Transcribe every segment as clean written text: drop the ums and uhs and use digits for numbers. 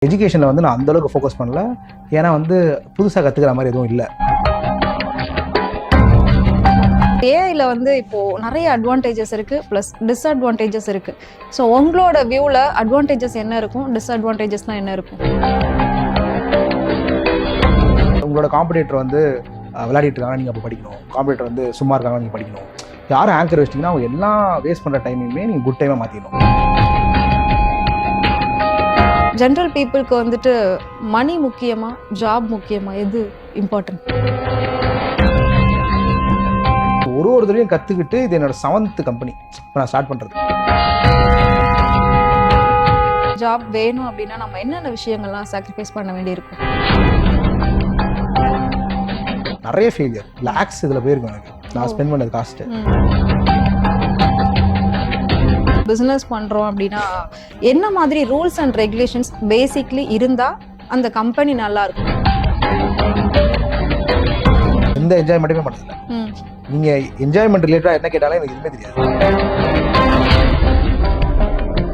எஜுகேஷனில் வந்து நான் அந்தளவுக்கு ஃபோக்கஸ் பண்ணல. ஏன்னா வந்து புதுசாக கற்றுக்கிற மாதிரி எதுவும் இல்லை. ஏஐல வந்து இப்போ நிறைய அட்வான்டேஜஸ் இருக்கு, ப்ளஸ் டிஸ்அட்வான்டேஜஸ் இருக்கு. ஸோ உங்களோட வியூவில் அட்வான்டேஜஸ் என்ன இருக்கும், டிஸ்அட்வான்டேஜஸ்லாம் என்ன இருக்கும்? உங்களோட காம்படிட்டர் வந்து விளையாடிட்டு இருக்காங்க, நீங்கள் அப்போ படிக்கணும். காம்படிட்டர் வந்து சும்மா இருக்காங்க, நீங்கள் படிக்கணும். யாரும் ஆங்கர் வச்சிட்டிங்கன்னா அவங்க எல்லாம் வேஸ்ட் பண்ணுற டைமையுமே நீங்கள் குட் டைமாக மாற்றிடணும். ஜென்ரல் பீப்புளுக்கு வந்துட்டு மணி முக்கியமா, ஜாப் முக்கியமா, எது இம்பார்ட்டன்ட்? ஒரு தடவையும் கற்றுக்கிட்டு இது என்னோட 7th கம்பெனி இப்போ நான் ஸ்டார்ட் பண்ணுறது. ஜாப் வேணும் அப்படின்னா நம்ம என்னென்ன விஷயங்கள்லாம் சாக்ரிஃபைஸ் பண்ண வேண்டியிருக்கும்? நிறைய ஃபெயிலியர், லேக்ஸ் இதில் போயிருக்கும் எனக்கு. நான் ஸ்பெண்ட் பண்ணது காஸ்ட்டு. பிஸ்னஸ் பண்ணுறோம் அப்படின்னா என்ன மாதிரி ரூல்ஸ் அண்ட் ரெகுலேஷன்ஸ் பேசிக்லி இருந்தால் அந்த கம்பெனி நல்லா இருக்கும்? எந்த என்ஜாய்மெண்ட்டுமே பண்ணதில்லை. நீங்கள் என்ஜாய்மெண்ட் ரிலேட்டடாக என்ன கேட்டாலும் எனக்கு எதுவுமே தெரியாது.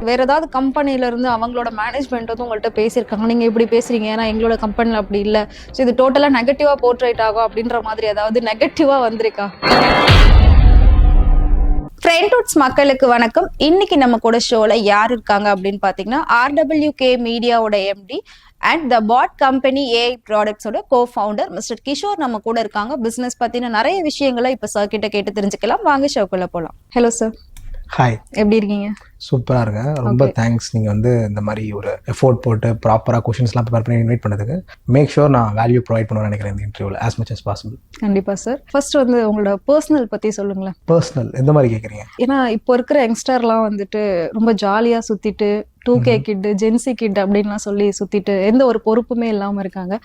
வேற ஏதாவது கம்பெனில இருந்து அவங்களோட மேனேஜ்மெண்ட் வந்து உங்கள்கிட்ட பேசியிருக்காங்க, நீங்க இப்படி பேசுறீங்க, ஏன்னா எங்களோட கம்பெனில அப்படி இல்லை, ஸோ இது டோட்டலா நெகட்டிவா போர்ட்ரேட் ஆகும் அப்படின்ற மாதிரி ஏதாவது நெகட்டிவா வந்திருக்கா? ஃப்ரெண்ட்வுட்ஸ் மக்களுக்கு வணக்கம். இன்னைக்கு நம்ம கூட ஷோல யார் இருக்காங்க அப்படின்னு பாத்தீங்கன்னா RWK மீடியாவோட MD and the bot company AI ப்ராடக்ட்ஸோட கோ-ஃபவுண்டர் மிஸ்டர் கிஷோர் நம்ம கூட இருக்காங்க. பிசினஸ் பத்தின நிறைய விஷயங்களை இப்ப சார் கிட்ட கேட்டு தெரிஞ்சுக்கலாம். வாங்க ஷோக்குள்ள போலாம். Hello sir. ஹாய், எப்படி இருக்கீங்க? சூப்பராக இருக்கேன். ரொம்ப தேங்க்ஸ். நீங்கள் வந்து இந்த மாதிரி ஒரு எஃபோர்ட் போட்டு ப்ராப்பராக கொஷின்ஸ்லாம் ப்ரிப்பேர் பண்ணி இன்வைட் பண்ணதுக்கு. மேக் ஷோர் நான் வேல்யூ ப்ரொவைட் பண்ணுவேன்னு நினைக்கிறேன் இந்த இன்டர்வியூவில் as much as possible. கண்டிப்பாக சார். ஃபர்ஸ்ட் வந்து உங்களோட பர்சனல் பற்றி சொல்லுங்களேன். பர்சனல் எந்த மாதிரி கேட்குறீங்க? ஏன்னா இப்போ இருக்கிற யங்ஸ்டர்லாம் வந்துட்டு ரொம்ப ஜாலியாக சுற்றிட்டு 2K கிட், ஜென்சி கிட் அப்படின்லாம் சொல்லி சுற்றிட்டு எந்த ஒரு பொறுப்புமே இல்லாமல் இருக்காங்க.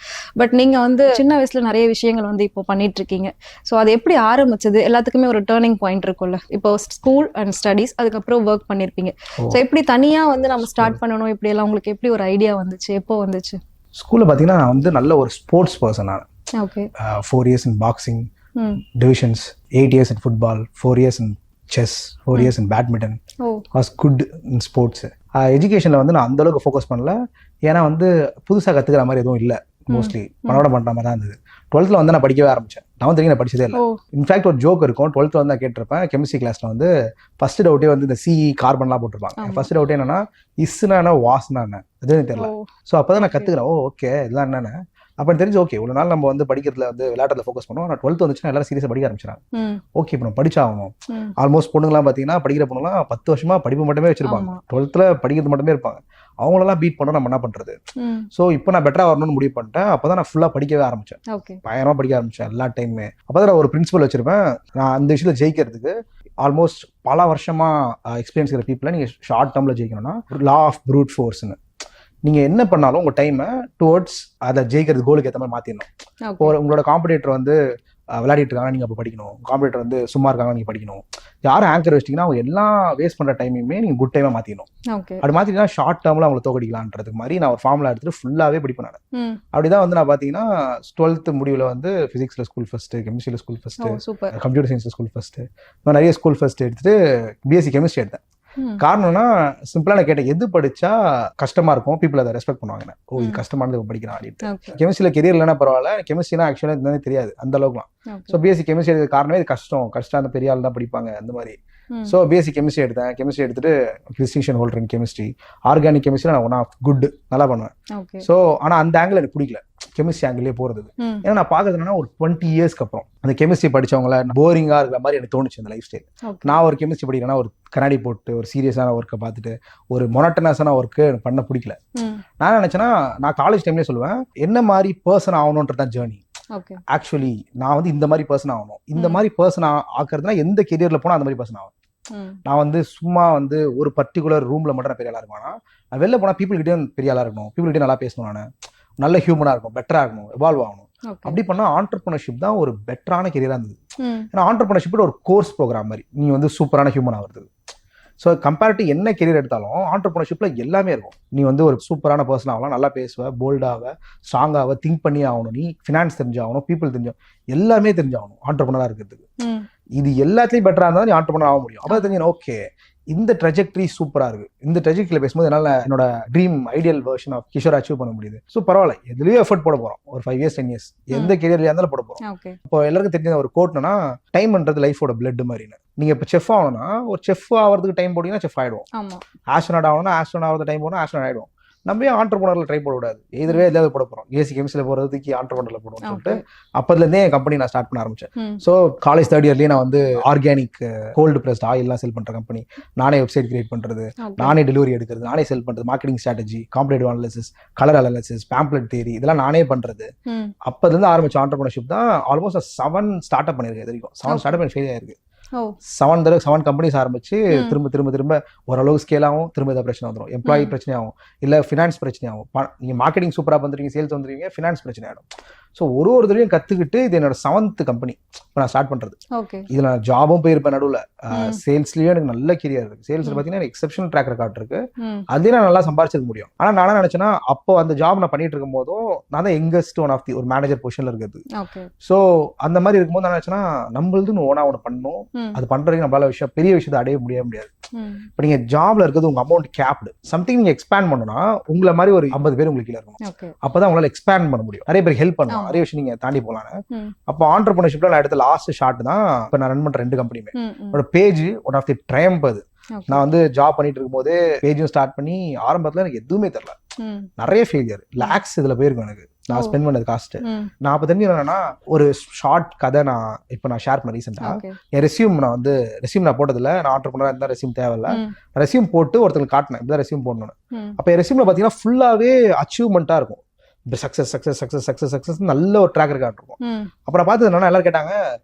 பட் நீங்கள் வந்து சின்ன வயசில் நிறைய விஷயங்கள் வந்து இப்போ பண்ணிட்டு இருக்கீங்க. ஸோ அது எப்படி ஆரம்பிச்சது? எல்லாத்துக்குமே ஒரு டேர்னிங் பாயிண்ட் இருக்கும்ல. இப்போ ஸ்கூல் அண்ட் ஸ்டடீஸ், அதுக்கப்புறம் ஒர்க் பண்ணியிருப்பீங்க. ஸோ எப்படி தனியாக வந்து நம்ம ஸ்டார்ட் பண்ணணும், இப்படி எல்லாம் உங்களுக்கு எப்படி ஒரு ஐடியா வந்துச்சு, எப்போ வந்துச்சு? ஸ்கூலில் பார்த்தீங்கன்னா நான் வந்து நல்ல ஒரு ஸ்போர்ட்ஸ் பர்சன். நான் okay 4 years in boxing divisions, 8 years in football, 4 years in chess, 4 years in badminton. Was good in sports. எஜுகேஷனில் வந்து நான் அந்தளவுக்கு ஃபோக்கஸ் பண்ணல. ஏன்னா வந்து புதுசாக கற்றுக்கிற மாதிரி எதுவும் இல்லை. மோஸ்ட்லி பணோட பண்ணுற மாதிரி தான் இருந்தது. 12th வந்து நான் படிக்கவே ஆரம்பித்தேன். 11th நான் படிச்சதே இல்லை. இன்ஃபேக்ட் ஒரு ஜோக் இருக்கும், 12th வந்து நான் கேட்டிருப்பேன் கெமிஸ்ட்ரி கிளாஸில் வந்து ஃபர்ஸ்ட் டவுட்டே வந்து இந்த CE கார்பன்லாம் போட்டிருப்பாங்க. ஃபர்ஸ்ட் டவுட்டே என்னன்னா இஸ்னா என்ன, வாஸ்னா என்ன, அதுவே தெரியல. ஸோ அப்போ தான் நான் கற்றுக்கிறேன், ஓகே இதெல்லாம் என்னென்ன. அப்போ தெரிஞ்சு ஓகே இவ்வளோ நாள் நம்ம வந்து படிக்கிறதுல வந்து விளையாட்டுல ஃபோக்கஸ் பண்ணுவோம். ஆனால் 12th வந்துச்சுன்னா எல்லாரும் சீரியஸாக படிக்க ஆரம்பிச்சிடாங்க. ஓகே இப்போ நம்ம படிச்சாகணும். ஆல்மோஸ்ட் பொண்ணுங்களாம் பார்த்தீங்கன்னா படிக்கிற பொண்ணுலாம் 10 வருஷமா படிப்பு மட்டுமே வச்சிருப்பாங்க. 12th படிக்கிறது மட்டுமே இருப்பாங்க. அவங்களெல்லாம் பீட் பண்ணோம், நம்ம என்ன பண்றது? ஸோ இப்போ நான் பெட்டரா வரணும்னு முடிவு பண்ணிட்டேன். அப்போதான் நான் ஃபுல்லாக படிக்கவே ஆரம்பிச்சேன். பயங்கரமா படிக்க ஆரம்பிச்சேன் எல்லா டைமுமே. அப்போதான் நான் ஒரு பிரின்சிபல் வச்சிருப்பேன். நான் அந்த விஷயத்துல ஜெயிக்கிறதுக்கு ஆல்மோஸ்ட் பல வருஷமா எக்ஸ்பீரியன்ஸ் இருக்கிற பீப்புளை நீங்க ஷார்ட் டேர்ம்ல ஜெயிக்கணும்னா லா ஆஃப் ப்ரூட் ஃபோர்ஸ்னு நீங்கள் என்ன பண்ணாலும் உங்கள் டைமை டுவர்ட்ஸ் அதை ஜெயிக்கிறது கோலுக்கு ஏற்ற மாதிரி மாற்றிடணும். உங்களோட காம்படிட்டர் வந்து விளையாடிட்டு இருக்காங்க, நீங்கள் அப்போ படிக்கணும். காம்படிட்டர் வந்து சும்மா இருக்காங்க, நீங்கள் படிக்கணும். யாரும் ஆங்கர் வச்சிட்டிங்கன்னா அவங்க எல்லாம் வேஸ்ட் பண்ணுற டைமையுமே நீங்கள் குட் டைமாக மாற்றிடணும். அப்படி மாற்றிட்டீங்கன்னா ஷார்ட் டேர்மில் அவங்களை தோக்கடிக்கலான்றதுக்கு மாதிரி நான் ஒரு ஃபார்முலா எடுத்துட்டு ஃபுல்லாகவே படிப்பேன் நான். அப்படிதான் வந்து நான் பார்த்தீங்கன்னா 12th முடிவில் வந்து ஃபிசிக்ஸில் ஸ்கூல் ஃபஸ்ட்டு, கெமிஸ்ட்ரியில் ஸ்கூல் ஃபஸ்ட்டு, கம்ப்யூட்டர் சயின்ஸில் ஸ்கூல் ஃபஸ்ட்டு, நிறைய ஸ்கூல் ஃபஸ்ட்டு எடுத்துட்டு BSc கெமிஸ்ட்ரி எடுத்தேன். காரணம்னா சிம்பிளா நான் கேட்டேன், எது படிச்சா கஷ்டமா இருக்கும், பீப்புள் அதை ரெஸ்பெக்ட் பண்ணுவாங்க. ஓ இது கஷ்டமானது படிக்கிறான் அப்படின்ட்டு. கெமிஸ்ட்ரியில கெரியர் இல்லைன்னா பரவாயில்ல, கெமிஸ்ட்ரினா ஆக்சுவலா என்னன்னு தெரியாது அந்த அளவுக்குலாம். ஸோ BSc கெமிஸ்ட்ரி எடுக்க காரணமே இது கஷ்டம் அந்த பெரிய ஆள் தான் படிப்பாங்க அந்த மாதிரி. ஸோ BSc கெமிஸ்ட்ரி எடுத்தேன். கெமிஸ்ட்ரி எடுத்துட்டு distinction holder in chemistry. Organic chemistry நான் ஒன் ஆஃப் குட் நல்லா பண்ணுவேன். ஸோ ஆனா அந்த ஆங்கிள் எனக்கு பிடிக்கல, கெமிஸ்ட்ரி ஆங்கிலே போறது. ஏன்னா நான் பாக்குறதுனா ஒரு 20 yearsக்கு அப்புறம் அந்த கெமிஸ்ட்ரி படிச்சவங்கள போரிங்கா இருக்கிற மாதிரி எனக்கு தோணுச்சு அந்த லைஃப் ஸ்டைல். நான் ஒரு கெமிஸ்ட்ரி படிக்கிறேன்னா ஒரு கண்ணாடி போட்டு ஒரு சீரியஸான ஒர்க்கை பார்த்துட்டு ஒரு மொனட்டனஸான ஒர்க்கு பண்ண பிடிக்கல. நான் நினைச்சேன்னா நான் காலேஜ் டைம்லேயே சொல்லுவேன், என்ன மாதிரி பர்சன் ஆகணுன்றது தான் ஜேர்னி. ஆக்சுவலி நான் வந்து இந்த மாதிரி பர்சன் ஆகணும். இந்த மாதிரி பர்சன் ஆக்குறதுனா எந்த கெரியர்ல போனா அந்த மாதிரி பர்சன் ஆகும். நான் வந்து சும்மா வந்து ஒரு பர்டிகுலர் ரூம்ல மட்டும் நான் பெரிய ஆளா இருக்குமானா, நான் வெளில போனா பீப்புள் கிட்டே பெரிய ஆளா இருக்கணும், பீப்புள் கிட்டே நல்லா பேசணும், நான் நல்ல ஹியூமனா இருக்கணும், பெட்டரா இருக்கணும், எவால்வ் ஆகணும். அப்படி பண்ணா ஆண்டர்பிரினர்ஷிப் தான் ஒரு பெட்டரான கெரியரா இருந்தது. ஏன்னா ஆண்டர்பிரினர்ஷிப் ஒரு கோர்ஸ் ப்ரோக்ராம் மாதிரி, நீ வந்து சூப்பரான ஹியூமன் ஆகுறது. ஸோ கம்பேர் டு என்ன கெரியர் எடுத்தாலும் ஆண்டர்பிரினர்ஷிப்ல எல்லாமே இருக்கும். நீ வந்து ஒரு சூப்பரான பர்சன் ஆகலாம், நல்லா பேசுவ, போல்டாக, ஸ்ட்ராங்காக, திங்க் பண்ணி ஆகணும், நீ ஃபினான்ஸ் தெரிஞ்சாகணும், பீப்புள் தெரிஞ்சாகணும், எல்லாமே தெரிஞ்சாகணும் ஆண்டர்பிரினரா இருக்கிறதுக்கு. இது எல்லாத்துலயும் பெட்டரா இருந்தாலும் நீ ஆண்டர்பிரினர் ஆக முடியும். அப்போ தெரிஞ்சு ஓகே இந்த ட்ரெஜெக்டரி சூப்பரா இருக்கு. இந்த ட்ரெஜெக்டரியில பேசும்போது என்னால என்னோட dream ideal version of Kishore achieve பண்ண முடியுது. ஸோ பரவாயில்ல, எதுலயும் எஃபர்ட் போட போறோம். ஒரு 5 years 10 years எந்த கேரியர்ல இருந்தாலும் போட போறோம். இப்போ எல்லாருக்கும் தெரிஞ்ச ஒரு கோட்னா, டைம்ன்றது லைஃபோட பிளட் மாதிரின்னு. நீங்க இப்போ செஃப் ஆகணும்னா ஒரு செஃப் ஆகிறதுக்கு டைம் போட்டீங்கன்னா செஃப் ஆயிடுவோம். ஆஸ்ட்ரோனாட் ஆகணும்னா ஆஸ்ட்ரோனாட் ஆகிறது டைம் போனா ஆஸ்ட்ரோனாட் ஆயிடுவோம். நம்ம ஏன் ஆண்டர்பிரனர்ல ட்ரை போட கூடாது? எதிரவே எதாவது போட போறோம். ஏசி கெமிஸ்ட்ரியில போறதுக்கு ஆண்டர்பிரனர்ல போடுவோம்னு சொல்லிட்டு அப்பதுலேருந்தே என் கம்பெனி நான் ஸ்டார்ட் பண்ண ஆரம்பிச்சேன். ஸோ காலேஜ் 3rd yearலயே நான் வந்து ஆர்கானிக் கோல்டு பிரஸ்ட் ஆயில்லாம் செல் பண்ற கம்பெனி, நானே வெப்சைட் கிரியேட் பண்றது, நானே டெலிவரி எடுக்கிறது, நானே செல் பண்றது, marketing strategy, competitive analysis, colour analysis, pamphlet theory, இதெல்லாம் நானே பண்றது. அப்பதுல இருந்து ஆரம்பிச்ச ஆண்டர்பிரனர்ஷிப் தான். ஆல்மோஸ்ட் 7 ஸ்டார்ட் அப் பண்ணிருக்கேன். இது வரைக்கும் 7 ஸ்டார்ட் அப் ஃபெயில் ஆயிருக்கு. 7 கம்பெனிஸ் ஆரம்பிச்சு திரும்ப ஓரளவுக்கு ஸ்கேல் ஆகும், திரும்ப ஏதாவது பிரச்சனை வந்துடும். எம்ப்ளாயி பிரச்சனை ஆகும், இல்ல ஃபினான்ஸ் பிரச்சனை ஆகும். நீங்க மார்க்கெட்டிங் சூப்பரா பண்றீங்க, சேல்ஸ் வந்துருவீங்க, ஃபினான்ஸ் பிரச்சனை ஆயிடும். ஸோ ஒரு தடவையும் கத்துக்கிட்டு இது என்னோட 7th கம்பெனி இப்போ நான் ஸ்டார்ட் பண்றது. இதுல நான் ஜாபும் போயிருப்பேன், நடுவில் சேல்ஸ்லயும் எனக்கு நல்ல கெரியர் இருக்கு. சேல்ஸ்ல பாத்தீங்கன்னா எக்ஸப்ஷனல் ட்ராக் ரெக்கார்ட் இருக்கு. அதே நான் நல்லா சம்பாதிச்சிருக்க முடியும். ஆனா நான் நினைச்சேன்னா, அப்போ அந்த ஜாப் நான் பண்ணிட்டு இருக்கும் போதும் நான் தான் யங்கஸ்ட் ஒன் ஆஃப் தி ஒரு மேனேஜர் பொசிஷன்ல இருக்கிறது. ஸோ அந்த மாதிரி இருக்கும்போது நான் நினைச்சேன்னா, நம்மளுதுன்னு ஓனா ஒன்று பண்ணணும். அது பண்றதுக்கு நம்மளால பெரிய விஷயத்தை அடைய முடியாது. இப்போ நீங்க ஜாப்ல இருக்கிறது உங்க அமௌண்ட் கேப்டு. சம்திங் நீங்க எக்ஸ்பேண்ட் பண்ணணும்னா உங்களை மாதிரி ஒரு 50 பேர் உங்களுக்கு கீழே இருக்கணும். அப்பதான் உங்களால எக்ஸ்பேண்ட் பண்ண முடியும். நிறைய பேர் ஹெல்ப் பண்ணணும், நிறைய விஷயம் நீங்க தாண்டி போகலான்னு. அப்போ ஆண்டர்பிரினர்ஷிப்ல நான் எடுத்த லாஸ்ட் ஷாட் தான் இப்போ நான் ரன் பண்ற 2 கம்பெனியுமே. என்னோட page one of the triumph. அது நான் வந்து ஜாப் பண்ணிட்டு இருக்கும் போதே பேஜும் ஸ்டார்ட் பண்ணி ஆரம்பத்துல எனக்கு எதுவுமே தெரியல. நிறைய ஃபெயிலியர், லேக்ஸ் இதுல போயிருக்கும் எனக்கு. நான் ஸ்பெண்ட் பண்ணது காஸ்ட். நான் அப்ப தெரிஞ்சு என்னன்னா, ஒரு ஷார்ட் கதை நான் ஷேர் பண்ண ரீசெண்டா. என் ரெஸ்யூம் நான் போட்டதுல, நான் ஆண்டர்பிரினரா இருந்தா ரெஸ்யூம் தேவையில்ல, ரெஸ்யூம் போட்டு ஒருத்தருக்கு காட்டினேன் இப்பதான் ரெஸ்யூம் போடணும்னு. அப்ப என் ரெஸ்யூம்ல பாத்தீங்கன்னா ஃபுல்லாவே அச்சீவ்மெண்டா இருக்கும். சக்சஸ் நல்ல ஒரு ட்ராக் ரெக்கார்ட் இருக்கும். அப்புறம் பார்த்தது என்னன்னா, எல்லாரும் கேட்டாங்க,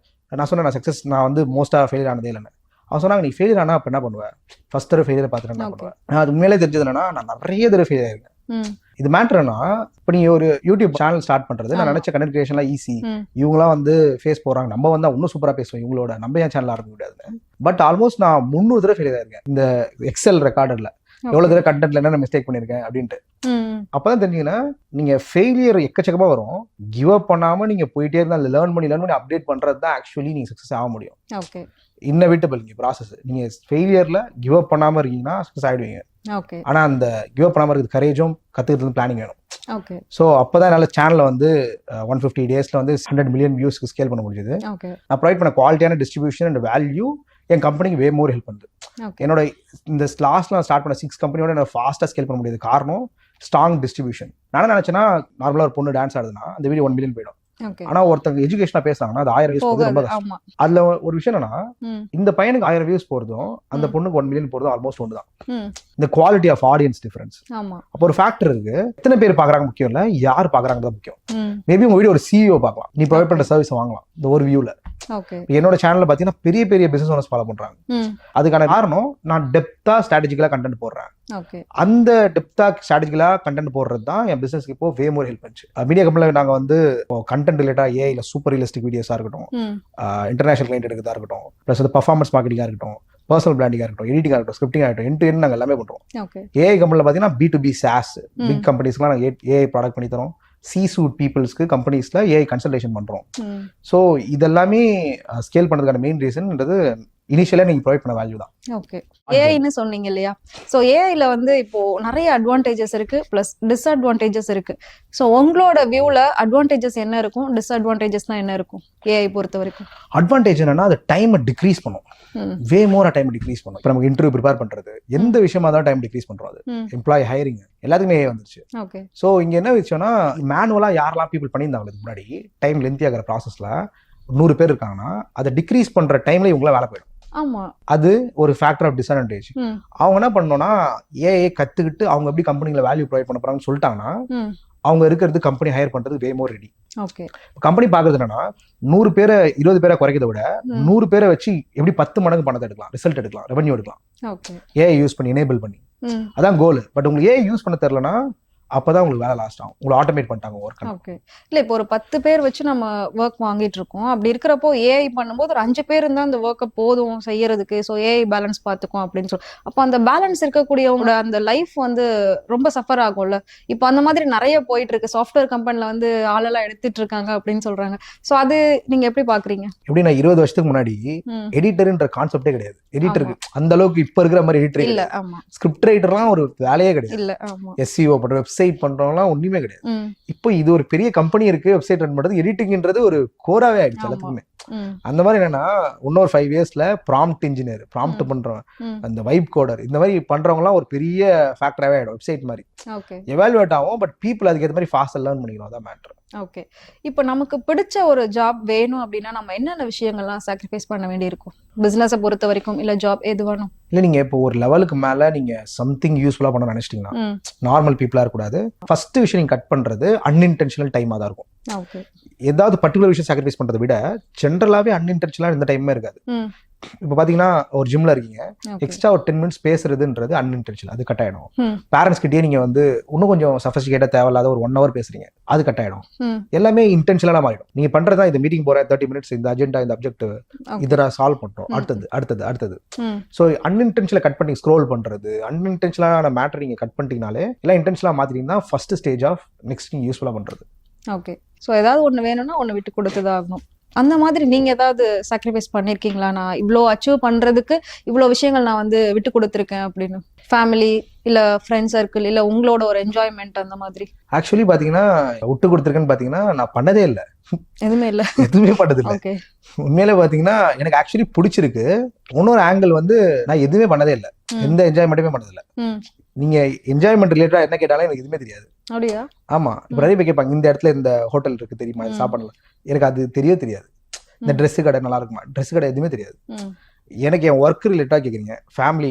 நான் சொன்னேன் நான் சக்சஸ் நான் வந்து மோஸ்டா ஃபெயிலியர் ஆனதே இல்லைன்னு. அவன் சொன்னாங்க, நீ ஃபெயிலியர் ஆனா அப்ப என்ன பண்ணுவேன்? ஃபர்ஸ்ட் தடவை ஃபெயிலியர் பார்த்துட்டு என்ன பண்ணுவேன்? நான் அது உண்மையிலே தெரிஞ்சது என்னன்னா, நான் நிறைய தடவை ஃபெயிலியர் ஆயிருக்கேன். இது மேட்டர்னா, இப்போ நீங்க ஒரு யூடியூப் சேனல் ஸ்டார்ட் பண்றது, நான் நினைச்ச கண்டென்ட் கிரியேஷன்லாம் ஈஸி, இவங்களாம் வந்து ஃபேஸ் போறாங்க, நம்ம வந்து இன்னும் சூப்பரா பேசுவோம், இவங்களோட நம்ம ஏன் சேனல் ஆரம்பிக்க முடியாது. பட் ஆல்மோஸ்ட் நான் 300 தடவை ஃபெயிலியர் ஆயிருக்கேன் இந்த எக்ஸல் ரெக்கார்டர்ல. எவ்வளவு தடவை கண்டென்ட்ல என்ன மிஸ்டேக் பண்ணிருக்கேன் அப்படின்ட்டு. அப்பதான் தெரிஞ்சீங்கன்னா, நீங்க ஃபெயிலியர் எக்கச்சக்கமா வரும். கிவ் அப் பண்ணாம நீங்க போயிட்டே இருந்தா லேர்ன் பண்ணி அப்டேட் பண்றது தான் ஆக்சுவலி நீங்க சக்சஸ் ஆக முடியும். இன்னவிட்டபிள் நீங்க ப்ராசஸ். நீங்க ஃபெயிலியர்ல கிவ் அப் பண்ணாம இருக்கீங்கன்னா சக்சஸ் ஆயிடுவீங்க. ஆனா அந்த கிவ் அப் பண்ணாம இருக்கிறது கரேஜும் கத்துக்கிறது பிளானிங் வேணும். ஸோ அப்பதான் என்னால சேனல்ல வந்து 150 daysல வந்து 100 million வியூஸ்க்கு ஸ்கேல் பண்ண முடிஞ்சது. நான் ப்ரொவைட் பண்ண குவாலிட்டியான டிஸ்ட்ரிபியூஷன் அண்ட் வேல்யூ என் கம்பெனிக்கு வே மோர் ஹெல்ப் பண்ணுது. என்னோட இந்த லாஸ்ட்ல ஸ்டார்ட் பண்ண 6 கம்பெனியோட என்ன ஃபாஸ்டா ஸ்கேல் பண்ண முடியாது. காரணம் ஸ்ட்ராங் டிஸ்ட்ரிபியூஷன். நான் நினைச்சேன்னா, நார்மலா ஒரு பொண்ணு டான்ஸ் ஆடுதுன்னா அந்த வீடியோ 1 million போயிடும். ஆனா ஒருத்தங்க எஜுகேஷனா பேசுறாங்கன்னா அது 1000 வியூஸ் போகுது. ரொம்ப கஷ்டம். அதுல ஒரு விஷயம் என்னன்னா, இந்த பையனுக்கு 1000 வியூஸ் போறதும் அந்த பொண்ணுக்கு 1 million போறதும் ஆல்மோஸ்ட் ஒண்ணுதான். இந்த குவாலிட்டி ஆஃப் ஆடியன்ஸ் டிஃபரன்ஸ். அப்போ ஒரு ஃபேக்டர் இருக்கு. எத்தனை பேர் பாக்குறாங்க முக்கியம் இல்ல, யார் பாக்குறாங்க முக்கியம். மேபி உங்க வீடியோ ஒரு CEO பார்க்கலாம், நீ ப்ரொவைட் பண்ற சர்வீஸ் வாங்கலாம் இந்த ஒரு வியூல. என்னோட சேனல்ல பாத்தீங்கன்னா பெரிய பெரிய பிசினஸ் ஓனர்ஸ் ஃபாலோ பண்றாங்க. அதுக்கான காரணம், நான் டெப்தா ஸ்ட்ராட்டஜிக்கலா கண்டென்ட் போடுறேன். அந்த டெப்தா ஸ்ட்ராட்டஜிக்கலா கண்டென்ட் போடுறது தான் என் பிசினஸ்க்கு இப்போ வே மோர் ஹெல்ப் பண்ணுச்சு. மீடியா கம்பெனில நாங்க வந்து கண்டென்ட் ரிலேட்டா இல்ல சூப்பர் ரியலிஸ்டிக் வீடியோஸா இருக்கட்டும், இன்டர்நேஷனல் கிளைண்ட் எடுக்கிறதா இருக்கட்டும், பிளஸ் வந்து பர்ஃபார்மன்ஸ் மார்க்கெட்டிங்கா இருக்கட்டும், பர்சனல் பிராண்டிங்கா இருக்கட்டும், எடிட்டிங்கா இருக்கட்டும், ஸ்கிரிப்டிங்கா இருக்கட்டும், எண்ட் டு எண்ட் நாங்க எல்லாமே பண்றோம். ஏஐ கம்பெனில பாத்தீங்கன்னா B2B SaaS பிக் கம்பெனிஸ்க்குலாம் நாங்க ஏஐ ப்ராடக்ட் பண்ணி தரோம். C-suite பீப்புள்ஸ்க்கு கம்பெனிஸ்ல ஏஐ கன்சல்டேஷன் பண்றோம். ஸோ இதெல்லாமே ஸ்கேல் பண்றதுக்கான மெயின் ரீசன்ன்றது இனிஷியலா நீங்க ப்ரொவைட் பண்ண வேல்யூ தான். ஓகே, ஏஐன்னு சொன்னீங்க இல்லையா? ஸோ ஏஐல வந்து இப்போ நிறைய அட்வான்டேஜஸ் இருக்கு, பிளஸ் டிஸ்அட்வான்டேஜஸ் இருக்கு. ஸோ உங்களோட வியூல அட்வான்டேஜஸ் என்ன இருக்கும், டிஸ்அட்வான்டேஜஸ்னா என்ன இருக்கும் ஏஐ பொறுத்த வரைக்கும்? அட்வான்டேஜ் என்னன்னா, அது டைமை டிக்ரீஸ் பண்ணும். வே மோரா டைம் டிக்ரீஸ் பண்ணும். இப்போ நமக்கு இன்டர்வியூ ப்ரிப்பேர் பண்றது, எந்த விஷயமா தான் டைம் டிக்ரீஸ் பண்றோம். அது எம்ப்ளாயி ஹையரிங் எல்லாத்துக்குமே ஏஐ வந்துருச்சு. ஸோ இங்க என்ன விஷயம்னா, மேனுவலா யாரெல்லாம் பீப்புள் பண்ணியிருந்தாங்க முன்னாடி டைம் லென்த்தி ஆகிற ப்ராசஸ்ல 100 பேர் இருக்காங்கன்னா, அதை டிக்ரீஸ் பண்ற டைம்ல இவங்கள வேலை போயிடும். அது ஒரு ஃபேக்டர் ஆஃப் டிஸ்அட்வான்டேஜ். அவங்க என்ன பண்ணணும்னா, ஏஐ கத்துக்கிட்டு அவங்க எப்படி கம்பெனில வேல்யூ ப்ரொவைட் பண்ண போறாங்கன்னு சொல்லிட்டாங்கன்னா, அவங்க இருக்கிறது கம்பெனி ஹையர் பண்றது வே மோர் ரெடி. கம்பெனி பாக்குறது என்னன்னா, 100 பேரை 20 பேரை குறைக்கிறத விட 100 பேரை வச்சு எப்படி 10 மடங்கு பணத்தை எடுக்கலாம், ரிசல்ட் எடுக்கலாம், ரெவன்யூ எடுக்கலாம், ஏஐ யூஸ் பண்ணி எனேபிள் பண்ணி. அதான் கோல். பட் உங்களுக்கு ஏஐ யூஸ் பண்ண தெரியலன்னா, அப்பதான் உங்களுக்கு வேலை லாஸ்ட் ஆகும். உங்களை ஆட்டோமேட் பண்ணிட்டாங்க ஒர்க். ஓகே. இல்ல இப்போ ஒரு 10 பேர் வச்சு நம்ம ஒர்க் வாங்கிட்டு இருக்கோம். அப்படி இருக்கிறப்போ ஏஐ பண்ணும்போது ஒரு 5 பேர் இருந்தா அந்த ஒர்க்கை போதும் செய்யறதுக்கு. ஸோ ஏஐ பேலன்ஸ் பார்த்துக்கும் அப்படின்னு சொல்லி அப்போ அந்த பேலன்ஸ் இருக்கக்கூடியவங்களோட அந்த லைஃப் வந்து ரொம்ப சஃபர் ஆகும்ல. இப்போ அந்த மாதிரி நிறைய போயிட்டு இருக்கு. சாஃப்ட்வேர் கம்பெனில வந்து ஆளெல்லாம் எடுத்துட்டு இருக்காங்க அப்படின்னு சொல்றாங்க. ஸோ அது நீங்க எப்படி பாக்குறீங்க? எப்படின்னா 20 வருஷத்துக்கு முன்னாடி எடிட்டர்ன்ற கான்செப்டே கிடையாது. எடிட்டருக்கு அந்த அளவுக்கு இப்ப இருக்கிற மாதிரி எடிட்டர் இல்ல. இல்ல. ஆமா. ஸ்கிரிப்ட் ரைட்டர்லாம் ஒரு வேலையே கிடையாது. இல்ல. ஆமா. எஸ்சிஓ பண்ற வெப்சைட் பண்றவங்கலாம் ஒண்ணுமே கிடையாது. இப்போ இது ஒரு பெரிய கம்பெனி இருக்கு, வெப்சைட் ரன் பண்றது, எடிட்டிங்ன்றது ஒரு கோராவே ஆயிடுச்சு எல்லாத்துக்குமே. அந்த மாதிரி என்னன்னா இன்னொரு 5 இயர்ஸ்ல ப்ராம்ப்ட் இன்ஜினியர், ப்ராம்ப்ட் பண்றவன், அந்த வைப் கோடர், இந்த மாதிரி பண்றவங்க எல்லாம் ஒரு பெரிய ஃபேக்டராவே ஆயிடும். வெப்சைட் மாதிரி எவாலுவேட் ஆகும். பட் பீப்புள் அதுக்கு ஏற்ற மாதிரி ஃபாஸ்டா லேர்ன் பண்ணிக்கணும். அதான் மேட்டர். ஓகே. இப்போ நமக்கு பிடிச்ச ஒரு ஜாப் வேணும் அப்படின்னா நம்ம என்னென்ன விஷயங்கள்லாம் சாக்ரிஃபைஸ் பண்ண வேண்டி இருக்கும்? பிசினஸை பொறுத்த வரைக்கும் இல்ல ஜாப் எது வேணும்? இல்ல நீங்க இப்போ ஒரு லெவலுக்கு மேல நீங்க சம்திங் யூஸ்ஃபுல்லா பண்ண நினைச்சிட்டீங்கன்னா நார்மல் பீப்புளா இருக்கக்கூடாது. ஃபர்ஸ்ட் விஷயம் நீங்க கட் பண்றது அன்இன்டென்ஷனல் டைமா தான் இருக்கும். ஏதாவது பர்டிகுலர் விஷயம் சாக்ரிஃபைஸ் பண்றதை விட ஜென்ரலாவே அன்இன்டென்ஷனலா இந்த டைமே இருக்காது. இப்ப பாத்தீங்கன்னா ஒரு ஜிம்ல இருக்கீங்க, எக்ஸ்ட்ரா ஒரு 10 மினிட்ஸ் பேசுறதுன்றது அன்இன்டென்ஷனல், அது கட் ஆயிடும். பேரண்ட்ஸ் கிட்டே நீங்க வந்து இன்னும் கொஞ்சம் சஃபஸ்டிகேட்டா தேவையில்லாத ஒரு 1 hour பேசுறீங்க, அது கட் ஆயிடும். எல்லாமே இன்டென்ஷனலா மாறிடும். நீங்க பண்றதா இந்த மீட்டிங் போற 30 மினிட்ஸ், இந்த அஜெண்டா, இந்த அப்ஜெக்டிவ், இதை சால்வ் பண்றோம், அடுத்தது. ஸோ அன்இன்டென்ஷனலா கட் பண்ணி ஸ்க்ரோல் பண்றது, அன்இன்டென்ஷனலான மேட்டர் நீங்க கட் பண்ணிட்டீங்கனாலே எல்லாம் இன்டென்ஷனலா மாத்திட்டீங்கன்னா ஃபர்ஸ்ட் ஸ்டேஜ் ஆஃப் நெக்ஸ்ட் நீங்க யூஸ்ஃபுல்லா பண்றது. ஓகே. ஸோ ஏதாவது ஒன்று வேணும்னா ஒன்று விட்டு கொடுத்துதான் ஆகணும். அந்த மாதிரி நீங்க ஏதாவது சாக்ரிஃபைஸ் பண்ணிருக்கீங்களா? நான் இவ்வளோ அச்சீவ் பண்றதுக்கு இவ்வளோ விஷயங்கள் நான் வந்து விட்டு கொடுத்துருக்கேன் அப்படின்னு. ஃபேமிலி இல்ல ஃப்ரெண்ட் சர்க்கிள் இல்ல உங்களோட ஒரு என்ஜாய்மெண்ட் அந்த மாதிரி. ஆக்சுவலி பாத்தீங்கன்னா விட்டு கொடுத்துருக்கேன்னு பாத்தீங்கன்னா நான் பண்ணதே இல்லை. எதுவுமே பண்ணது இல்லை. உண்மையில பாத்தீங்கன்னா எனக்கு ஆக்சுவலி பிடிச்சிருக்கு. இன்னொரு ஆங்கிள் வந்து நான் எதுவுமே பண்ணதே இல்லை, எந்த என்ஜாய்மெண்ட்டுமே பண்ணது இல்லை. நீங்க என்ஜாய்மெண்ட் ரிலேட்டடா என்ன கேட்டாலும் எனக்கு எதுவுமே தெரியாது. அப்படியா? ஆமா. இப்ப நிறைய பேர் கேட்பாங்க, இந்த இடத்துல இந்த ஹோட்டல் இருக்கு தெரியுமா, சாப்பிடலாம். எனக்கு அது தெரியாது. இந்த ட்ரெஸ் கடை நல்லா இருக்குமா, ட்ரெஸ் கடை எதுவுமே தெரியாது. எனக்கு என் ஒர்க் ரிலேட்டடா கேக்குறீங்க, ஃபேமிலி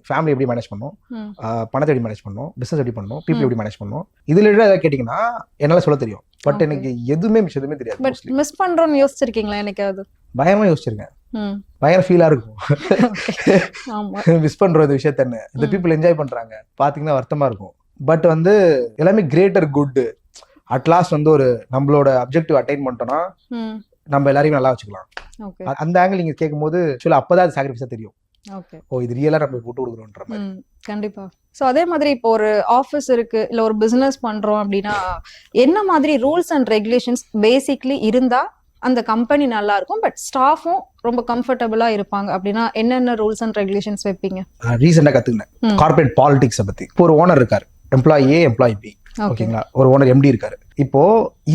ஃபேமிலி எப்படி மேனேஜ் பண்ணும், பணத்தை எப்படி மேனேஜ் பண்ணும், பிசினஸ் எப்படி பண்ணும், பீப்புள் எப்படி மேனேஜ் பண்ணும், இது ரிலேட்டடா ஏதாவது கேட்டீங்கன்னா என்னால சொல்ல தெரியும். பட் எனக்கு எதுவுமே தெரியாது. பட் மிஸ் பண்றோம்னு யோசிச்சிருக்கீங்களா? எனக்காவது பயமா யோசிச்சிருக்கேன். பயங்கர ஃபீலா இருக்கும் மிஸ் பண்ற விஷயத்த. இந்த பீப்புள் என்ஜாய் பண்றாங்க பாத்தீங்கன்னா வருத்தமா இருக்கும். பட் வந்து எல்லாமே கிரேட்டர் குட். அட்லாஸ்ட் வந்து ஒரு நம்மளோட அப்ஜெக்டிவ் அட்டைன் பண்ணிட்டோம்னா நம்ம எல்லாரையும் நல்லா வச்சுக்கலாம். அந்த ஆங்கிள் நீங்க கேட்கும் போது அப்பதான் அது சாக்ரிஃபைஸா தெரியும். ஓ இது ரியலா நம்ம விட்டு கொடுக்குறோம்ன்ற மாதிரி. கண்டிப்பா. சோ அதே மாதிரி இப்போ ஒரு ஆபீஸ் இருக்கு இல்ல ஒரு பிசினஸ் பண்றோம் அப்படின்னா என்ன மாதிரி ரூல்ஸ் அண்ட் ரெகுலேஷன்ஸ் பேசிக்லி இருந்தா அந்த கம்பெனி நல்லா இருக்கும், பட் ஸ்டாஃபும் ரொம்ப கம்ஃபர்டபுளா இருப்பாங்க அப்படின்னா என்னென்ன ரூல்ஸ் அண்ட் ரெகுலேஷன்ஸ் வைப்பீங்க? ரீசெண்டா கத்துக்கினேன் கார்ப்பரேட் பாலிடிக்ஸ் பத்தி. இப்போ ஒரு ஓனர் இருக்காரு, எம்ப்ளாயி ஏ, எம்ப்ளாயி பி. ஓகேங்களா? ஒரு ஓனர் எம்டி இருக்காரு. இப்போ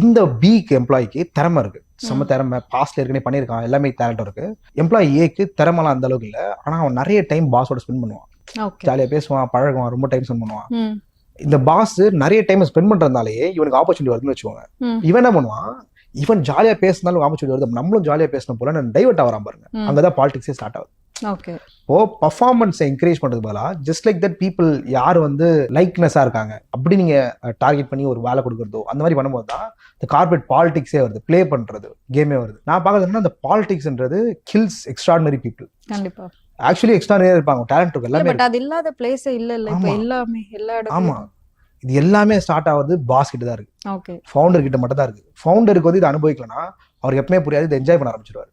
இந்த பிக்கு எம்ப்ளாய்க்கு திறமை இருக்கு, செம்ம திறமை, பாஸ்ட்ல ஏற்கனவே பண்ணிருக்கான், எல்லாமே டேலண்ட் இருக்கு. எம்ப்ளாயி ஏக்கு திறமெல்லாம் அந்த அளவுக்கு இல்ல, ஆனா அவன் நிறைய டைம் பாஸோட ஸ்பெண்ட் பண்ணுவான், ஜாலியா பேசுவான், பழகுவான், ரொம்ப டைம் ஸ்பெண்ட் பண்ணுவான். இந்த பாஸ் நிறைய டைம் ஸ்பெண்ட் பண்றதுனாலேயே இவனுக்கு ஆப்பர்ச்சுனிட்டி வருதுன்னு வச்சுக்கோங்க. இவன் என்ன பண்ணுவான், இவன் ஜாலியா பேசினாலும் ஆப்பர்ச்சுனிட்டி வருது, நம்மளும் ஜாலியா பேசணும் போல டைவர்ட் ஆகிறான் பாருங்க. அங்கதான் பாலிடிக்ஸே ஸ்டார்ட் ஆகுது. ஓ பர்ஃபார்மன்ஸை என்கரேஜ் பண்றது போல ஜஸ்ட் லைக் தட் பீப்புள் யார் வந்து லைக்னஸா இருக்காங்க அப்படி நீங்க டார்கெட் பண்ணி ஒரு வேலை கொடுக்குறதோ அந்த மாதிரி பண்ணும்போது தான் இந்த கார்பரேட் பாலிடிக்ஸே வருது, பிளே பண்றது கேமே வருது. நான் பார்க்கறதுன்னா அந்த பாலிடிக்ஸ்ன்றது கில்ஸ் எக்ஸ்ட்ராடினரி பீப்புள். கண்டிப்பா ஆக்சுவலி எக்ஸ்ட்ராடினரியா இருப்பாங்க, டேலண்ட் இருக்கு எல்லாமே, பட் அது இல்லாத பிளேஸே இல்ல இல்ல இப்ப எல்லாமே எல்லா இடத்துலயும். ஆமா, இது எல்லாமே ஸ்டார்ட் ஆகுது பாஸ் கிட்ட தான் இருக்கு. ஓகே, ஃபவுண்டர் கிட்ட மட்டும் தான் இருக்கு. ஃபவுண்டருக்கு வந்து இது அனுபவிக்கலனா அவருக்கு எப்பவுமே புரியாது, இதை என்ஜாய் பண்ண ஆரம்பிச்சிருவாரு.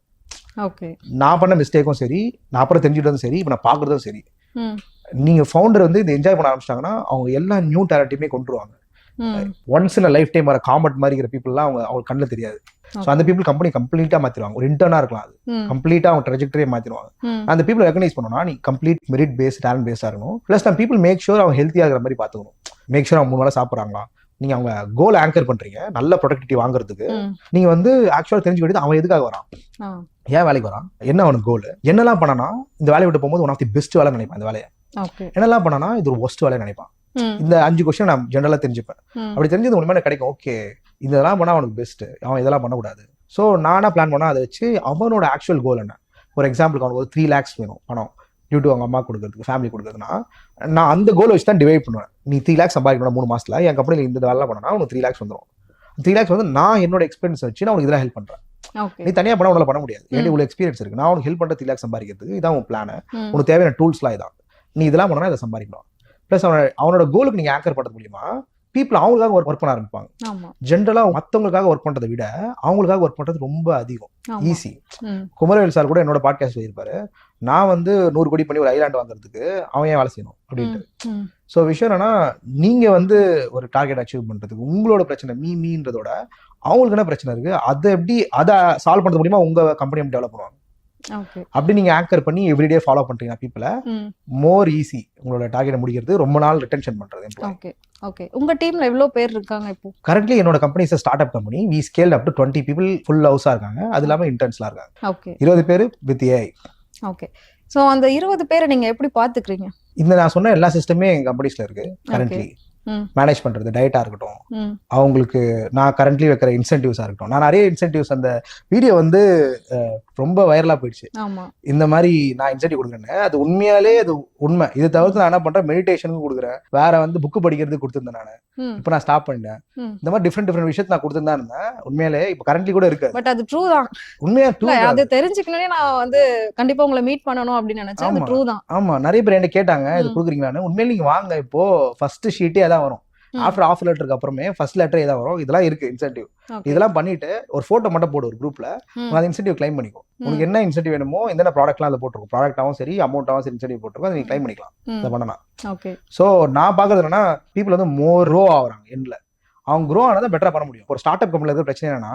ஓகே, நான் பண்ண மிஸ்டேக்கும் சரி, நான் அப்புறம் தெரிஞ்சுட்டதும் சரி, இப்போ நான் பாக்குறதும் சரி, நீங்க ஃபவுண்டர் வந்து இதை என்ஜாய் பண்ண ஆரம்பிச்சிட்டாங்கன்னா அவங்க எல்லா நியூ டேலண்ட்டையுமே கொண்டுருவாங்க. ஒன்ஸ் இன் லைஃப் டைம் வர காமெண்ட் மாதிரி இருக்கிற பீப்புள்லாம் அவங்க கண்ணில் தெரியாது. ஸோ அந்த பீப்புள் கம்பெனி கம்ப்ளீட்டா மாத்திடுவாங்க. ஒரு இன்டர்னா இருக்கலாம், அது கம்ப்ளீட்டா அவங்க ட்ரெஜெக்டரியே மாத்திடுவாங்க. அந்த பீப்புள் ரெகனைஸ் பண்ணணும்னா நீ கம்ப்ளீட் மெரிட் பேஸ்ட் டேலண்ட் பேஸ்டா இருக்கணும். பிளஸ் நம்ம பீப்புள் மேக் ஷூர் அவங்க ஹெல்த்தியா இருக்கிற மாதிரி பாத்துக்கணும். மேக் ஷூர் அவங்க 3 வேளை சாப்பிட்றாங்களா, நீங்க அவங்க கோல் ஆங்கர் பண்றீங்க நல்ல ப்ரொடக்டிவிட்டி வாங்குறதுக்கு. நீங்க வந்து ஆக்சுவலா தெரிஞ்சுக்க வேண்டியது அவன் எதுக்காக வரான், ஏன் வேலைக்கு வரான், என்ன அவனுக்கு கோல், என்னெல்லாம் பண்ணனா இந்த வேலையை விட்டு போகும்போது ஒன் ஆஃப் தி பெஸ்ட் வேலை நினைப்பான், இந்த வேலையை என்னெல்லாம் பண்ணனா இது ஒரு ஒஸ்ட் வேலையை நினைப்பான். இந்த 5 கொஸ்டின் நான் ஜெனரலா தெரிஞ்சுப்பேன். அப்படி தெரிஞ்சது மூலமா கிடைக்கும், ஓகே இதெல்லாம் பண்ணா அவனுக்கு பெஸ்ட், அவன் இதெல்லாம் பண்ணக்கூடாது. ஸோ நானா பிளான் பண்ணா அதை வச்சு அவனோட ஆக்சுவல் கோல் என்ன. ஒரு எக்ஸாம்பிளுக்கு அவனுக்கு ஒரு 3 lakhs வேணும் பணம் டியூ டு அவங்க அம்மா கொடுக்கறதுக்கு, ஃபேமிலி கொடுக்குறதுனா நான் அந்த கோல் வச்சு தான் டிவைட் பண்ணுவேன். நீ 3 lakhs சம்பாதிக்கணும் 3 மாசத்துல, என் கம்பெனியில் இந்த வேலை பண்ணா உனக்கு 3 lakhs வந்துடும். 3 lakhs வந்து நான் என்னோட எக்ஸ்பீரியன்ஸ் வச்சு நான் உனக்கு இதெல்லாம் ஹெல்ப் பண்றேன். நீ தனியா பண்ண உன்னால பண்ண முடியாது, ஏன்னா இவ்வளவு எக்ஸ்பீரியன்ஸ் இருக்கு, நான் உனக்கு ஹெல்ப் பண்ற 3 lakhs சம்பாதிக்கிறதுக்கு இதான் உன் பிளான், உனக்கு தேவையான டூல்ஸ்லாம் இதான், நீ இதெல்லாம் பண்ணா இதை சம்பாதிக்கணும். பிளஸ் அவனோட கோலுக்கு நீங்க ஆங்கர் பண்றது மூலியமா பீப்புள் அவங்களுக்காக ஒர்க் பண்ண ஆரம்பிப்பாங்க. ஆமா ஜென்ரலா மத்தவங்களுக்காக ஒர்க் பண்றதை விட அவங்களுக்காக ஒர்க் பண்றது ரொம்ப அதிகம், ஆமா. ஈஸி. ம். குமரவேல் சார் கூட என்னோட பாட்காஸ்ட் சொல்லியிருப்பாரு, நான் வந்து 100 கோடி பண்ணி ஒரு ஐலாண்ட் வாங்குறதுக்கு அவன் ஏன் வேலை செய்யணும் அப்படின்ட்டு. ம். ஸோ விஷயம் என்னன்னா, நீங்க வந்து ஒரு டார்கெட் அச்சீவ் பண்றதுக்கு உங்களோட பிரச்சனை மீன்றதோட அவங்களுக்கு என்ன பிரச்சனை இருக்கு, அதை சால்வ் பண்றது மூலியமா உங்க கம்பெனி டெவலப் பண்ணுவாங்க. ஓகே. அப்படி நீங்க ஆங்கர் பண்ணி எவ்ரிடே ஃபாலோ பண்றீங்கன்னா பீப்புளை ம். மோர் ஈஸி உங்களோட டார்கெட்டை முடிக்கிறது, ரொம்ப நாள் ரிட்டென்ஷன் பண்றது. Okay okay. உங்க டீம்ல எவ்வளவு பேர் இருக்காங்க இப்போ? கரண்ட்லி என்னோட company is start up company. We scale up to 20 people full ஹவுஸா இருக்காங்க. அது இல்லாம இன்டர்ன்ஸ்லாம் இருக்காங்க. Okay. 20 bear with AI. Okay. So அந்த 20 பேரை நீங்க எப்படி பாத்துக்கிறீங்க? இந்த நான் சொன்ன எல்லா சிஸ்டமே எங்க கம்பெனிஸ்ல இருக்கு கரண்ட்லி. மேனேஜ் பண்றது, டயட்டா இருக்கட்டும், அவங்களுக்கு நான் கரண்ட்லி வைக்கிற இன்சென்டிவ்ஸா இருக்கட்டும். நான் நிறைய இன்சென்டிவ்ஸ், அந்த வீடியோ வந்து ரொம்ப வைரலா போயிடுச்சு. இந்த மாதிரி நான் இன்சென்டிவ் கொடுக்குறேன்னு, அது உண்மையாலே அது உண்மை. இதை தவிர்த்து நான் என்ன பண்றேன், மெடிடேஷனுக்கு கொடுக்குறேன், வேற வந்து புக்கு படிக்கிறதுக்கு கொடுத்துருந்தேன் நான். இப்போ நான் ஸ்டாப் பண்ணிட்டேன். இந்த மாதிரி டிஃப்ரெண்ட் விஷயத்தை நான் கொடுத்துருந்தா இருந்தேன். உண்மையாலே இப்போ கரண்ட்லி கூட இருக்கு. பட் அது ட்ரூ தான். உண்மையா ட்ரூ. அது தெரிஞ்சுக்கணும்னே நான் வந்து கண்டிப்பா உங்களை மீட் பண்ணணும் அப்படின்னு நினைச்சேன். அது ட்ரூ தான். ஆமா, நிறைய பேர் என்ன கேட்டாங்க இது கொடுக்குறீங்களான்னு. உண்மையில நீங்க வாங்க, இப்போ ஃபர்ஸ்ட் ஷீட்டே அதான் வரும். ஆஃப்டர் ஆஃபர் லெட்டருக்கு அப்புறமே ஃபர்ஸ்ட் லெட்டர் ஏதாவது வரும். இதெல்லாம் இருக்கு இன்சென்டிவ். இதெல்லாம் பண்ணிட்டு ஒரு போட்டோ மட்டும் போடு ஒரு குரூப்ல, அந்த இன்சென்டிவ் கிளைம் பண்ணிக்கோ. உனக்கு என்ன இன்சென்டிவ் வேணுமோ, என்னென்ன ப்ராடக்ட்லாம் அதை போட்டுருக்கும், ப்ராடக்டாவும் சரி அமௌண்ட்டாவும் சரி இன்சென்டிவ் போட்டுருக்கோம், அதை நீ கிளைம் பண்ணிக்கலாம். அதை பண்ணலாம். ஸோ நான் பார்க்கறது என்னன்னா, பீப்புள் வந்து மோர் க்ரோ ஆகுறாங்க. எண்ட்ல அவங்க க்ரோ ஆனதை பெட்டரா பண்ண முடியும். ஒரு ஸ்டார்ட் அப் கம்பெனில இருக்கிற பிரச்சனை என்னன்னா,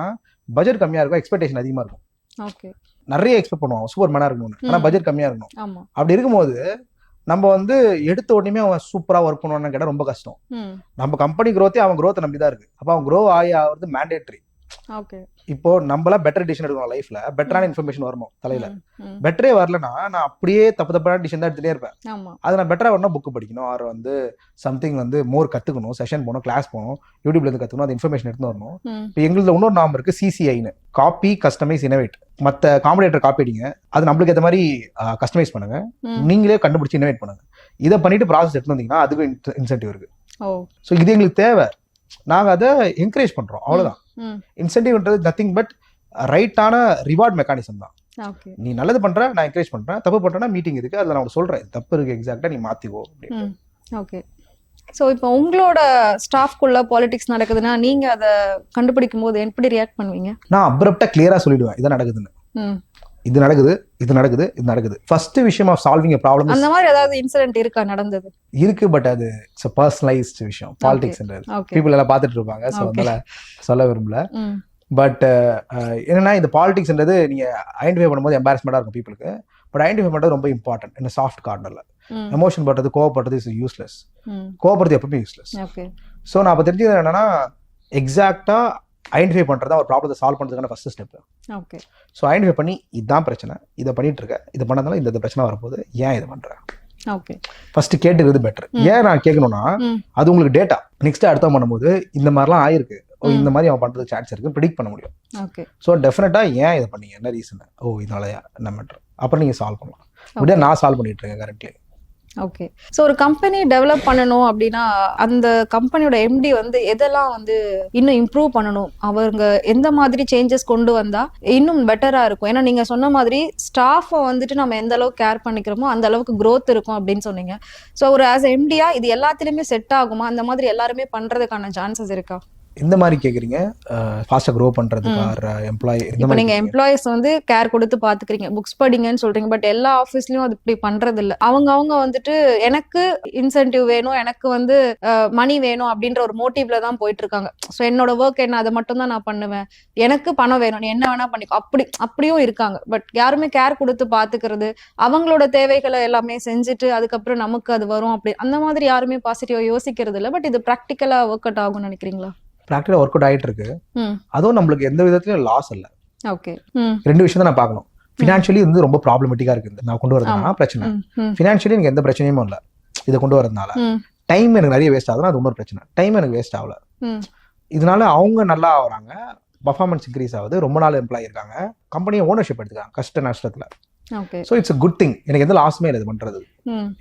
பட்ஜெட் கம்மியா இருக்கும், எக்ஸ்பெக்டேஷன் அதிகமா இருக்கும். நிறைய எக்ஸ்பெக்ட் பண்ணுவோம், சூப்பர் மேனா இருக்கணும்னு. ஆனா பட்ஜெட் கம்மியா இருக்கணும். அப்படி இருக்கும்போது நம்ம வந்து எடுத்த உடனே அவன் சூப்பரா ஒர்க் பண்ணுவான்னு கேட்டா ரொம்ப கஷ்டம். நம்ம கம்பெனி க்ரோத்தே அவன் க்ரோத்தை நம்பி தான் இருக்கு. அப்ப அவன் க்ரோ ஆகிறது மேண்டேட்டரி. இப்போ நம்மளா பெட்டர் டிசிஷன் எடுக்கணும் லைஃப்ல. பெட்டரான இன்ஃபர்மேஷன் வரணும் தலையில. பெட்டரே வரலன்னா நான் அப்படியே தப்பான டிசிஷன் தான் எடுத்துட்டே இருப்பேன். அது நான் பெட்டரா வரணும், புக் படிக்கணும், ஆர் வந்து சம்திங் வந்து மோர் கத்துக்கணும், செஷன் போகணும், கிளாஸ் போகணும், யூடியூப்ல இருந்து கத்துக்கணும், அந்த இன்ஃபர்மேஷன் எடுத்து வரணும். இப்போ எங்களுக்கு இன்னொரு நாம இருக்கு, சிசிஐன்னு, காப்பி கஸ்டமைஸ் இனோவேட். மற்ற காம்படிட்டர் காப்பி அடிங்க, அது நம்மளுக்கு ஏற்ற மாதிரி கஸ்டமைஸ் பண்ணுங்க, நீங்களே கண்டுபிடிச்சு இனோவேட் பண்ணுங்க. இதை பண்ணிட்டு ப்ராசஸ் எடுத்து வந்தீங்கன்னா அதுக்கு இன்சென்டிவ் இருக்கு. ஸோ இது எங்களுக்கு தேவை, நாங்க அதை என்கரேஜ் பண்றோம், அவ்வளவுதான். இன்சென்டிவ்ன்றது நத்திங் பட் ரைட்டான ரிவார்ட் மெக்கானிசம் தான். நீ நல்லது பண்ற, நான் என்கரேஜ் பண்றேன், தப்பு பண்றேன்னா மீட்டிங் இருக்கு, அதுல நான் சொல்றேன் தப்பு இருக்கு, எக்ஸாக்டா நீ மாத்திக்கோ. ஓகே. ஸோ இப்போ உங்களோட ஸ்டாஃப்குள்ள பாலிடிக்ஸ் நடக்குதுன்னா நீங்க அதை கண்டுபிடிக்கும் போது எப்படி ரியாக்ட் பண்ணுவீங்க? நான் அப்ரப்டா கிளியரா சொல்லிடுவேன், இதான் நடக்குதுன்னு. இது நடக்குது, இது நடக்குது, இது நடக்குது. ஃபர்ஸ்ட் விஷயம் ஆஃப் சால்விங் எ ப்ராப்ளம். அந்த மாதிரி ஏதாவது இன்சிடென்ட் இருக்கா நடந்தது? இருக்கு, பட் அது இட்ஸ் a personalized விஷயம். பாலிடிக்ஸ்ன்றது பீப்புள் எல்லாம் பார்த்துட்டு இருப்பாங்க, ஸோ அதனால சொல்ல விரும்பல. பட் என்னன்னா, இந்த பாலிடிக்ஸ்ன்றது நீங்க ஐடென்டிஃபை பண்ணும்போது எம்பாரஸ்மெண்டா இருக்கும் பீப்புளுக்கு. பட் ஐடென்டிஃபை பண்றது ரொம்ப இம்பார்ட்டன்ட். இந்த சாஃப்ட் கார்னர்ல எமோஷன் பண்றது, கோவப்படுறது இஸ் யூஸ்லெஸ். கோவப்படுறது எப்பவுமே யூஸ்லெஸ். ஸோ நான் அப்போ தெரிஞ்சது என்னன்னா, எக்ஸாக்டா ஐடென்டிஃபை பண்றதா ஒரு ப்ராப்ளத்தை சால்வ் பண்றதுக்கான first step. Okay. So identify பண்ணி இதுதான் பிரச்சனை, இதை பண்ணிட்டு இருக்க, இதை பண்ணதால இந்த பிரச்சனை வரப்போகுது, ஏன் இதை பண்றேன். ஓகே. ஃபர்ஸ்ட் கேட்டுக்கிறது பெட்டர். ஏன் நான் கேட்கணும்னா, அது உங்களுக்கு டேட்டா. நெக்ஸ்ட் அடுத்த பண்ணும்போது இந்த மாதிரிலாம் ஆயிருக்கு, இந்த மாதிரி அவன் பண்றது சான்ஸ் இருக்கு, ப்ரெடிக்ட் பண்ண முடியும். ஓகே. ஸோ டெஃபினட்டா ஏன் இதை பண்ணீங்க, என்ன ரீசன், இதனாலயா என்ன பண்றேன், அப்புறம் நீங்க சால்வ் பண்ணலாம். இப்படியே நான் சால்வ் பண்ணிட்டு இருக்கேன் கரெக்ட்லி. ஓகே. ஸோ ஒரு கம்பெனி டெவலப் பண்ணணும் அப்படின்னா அந்த கம்பெனியோட எம்டி வந்து எதெல்லாம் வந்து இன்னும் இம்ப்ரூவ் பண்ணணும், அவங்க எந்த மாதிரி சேஞ்சஸ் கொண்டு வந்தா இன்னும் பெட்டரா இருக்கும்? ஏன்னா நீங்க சொன்ன மாதிரி ஸ்டாஃபை வந்துட்டு நம்ம எந்த அளவுக்கு கேர் பண்ணிக்கிறோமோ அந்த அளவுக்கு க்ரோத் இருக்கும் அப்படின்னு சொன்னீங்க. ஸோ ஒரு ஆஸ் எம்டியா இது எல்லாத்துலயுமே செட் ஆகுமா? அந்த மாதிரி எல்லாருமே பண்றதுக்கான சான்சஸ் இருக்கா? இந்த மாதிரி கேக்குறீங்க, ஃபாஸ்டா க்ரோ பண்றதுக்கு எம்ப்ளாயி. இப்போ நீங்க எம்ப்ளாயிஸ் வந்து கேர் கொடுத்து பாத்துக்கிறீங்க, புக்ஸ் படிங்கன்னு சொல்றீங்க, பட் எல்லா ஆஃபீஸ்லயும் அது இப்படி பண்றது இல்ல. அவங்க வந்துட்டு எனக்கு இன்சென்டிவ் வேணும், எனக்கு வந்து மணி வேணும் அப்படின்ற ஒரு மோட்டிவ்ல தான் போயிட்டு இருக்காங்க. ஸோ என்னோட ஒர்க் என்ன, அதை மட்டும் தான் நான் பண்ணுவேன், எனக்கு பணம் வேணும், நீ என்ன வேணா பண்ணிக்கோ, அப்படியும் இருக்காங்க. பட் யாருமே கேர் கொடுத்து பாத்துக்கிறது, அவங்களோட தேவைகளை எல்லாமே செஞ்சுட்டு அதுக்கப்புறம் நமக்கு அது வரும் அப்படி அந்த மாதிரி யாருமே பாசிட்டிவா யோசிக்கிறது இல்லை. பட் இது ப்ராக்டிக்கலா ஒர்க் அவுட் ஆகும்னு நினைக்கிறீங்களா? ப்ராக்டிகலா ஒர்க் அவுட் ஆயிட்டு இருக்கு. அதுவும் நம்மளுக்கு எந்த விதத்திலயும் லாஸ் இல்ல. ஓகே. ரெண்டு விஷயம் தான் நான் பார்க்கணும். ஃபினான்ஷியலி வந்து ரொம்ப ப்ராப்ளமேட்டிக்கா இருக்கு நான் கொண்டு வரதுனா பிரச்சனை. ஃபினான்ஷியலி எனக்கு எந்த பிரச்சனையும் இல்ல. இதை கொண்டு வரதுனால டைம் எனக்கு நிறைய வேஸ்ட் ஆகுதுன்னா அது இன்னொரு பிரச்சனை. டைம் எனக்கு வேஸ்ட் ஆகல, இதனால அவங்க நல்லா ஆகுறாங்க, பர்ஃபார்மன்ஸ் இன்க்ரீஸ் ஆகுது, ரொம்ப நாள் எம்ப்ளாயி இருக்காங்க, கம்பெனியை ஓனர்ஷிப் எடுத்துக்காங்க கஷ்ட நஷ்டத்துல. So it's good thing. எனக்கு எந்த லாஸுமே இல்லை இது பண்றது.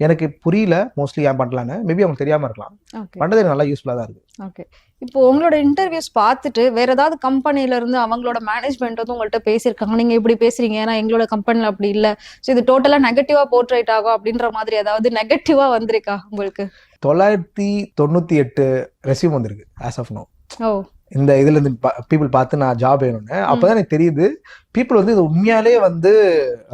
எனக்கு புரியல மோஸ்ட்லி ஏன் பண்ணலான்னு, மேபி அவங்களுக்கு தெரியாம இருக்கலாம், பண்றது எனக்கு நல்லா யூஸ்ஃபுல்லா தான் இருக்கு. ஓகே. இப்போ உங்களோட இன்டர்வியூஸ் பார்த்துட்டு வேற ஏதாவது கம்பெனில இருந்து அவங்களோட மேனேஜ்மெண்ட் வந்து உங்கள்கிட்ட பேசியிருக்காங்க, நீங்க இப்படி பேசுறீங்க, ஏன்னா எங்களோட கம்பெனில அப்படி இல்ல, ஸோ இது டோட்டலா நெகட்டிவா போர்ட்ரேட் ஆகும் அப்படின்ற மாதிரி ஏதாவது நெகட்டிவா வந்திருக்கா உங்களுக்கு? 998 ரெஸ்யூம் வந்திருக்கு ஆஸ் ஆஃப் நோ. ஓ இந்த இதுல இருந்து பீப்புள் பார்த்து நான் ஜாப் வேணும்னு. அப்பதான் எனக்கு தெரியுது பீப்புள் வந்து இது உண்மையாலே வந்து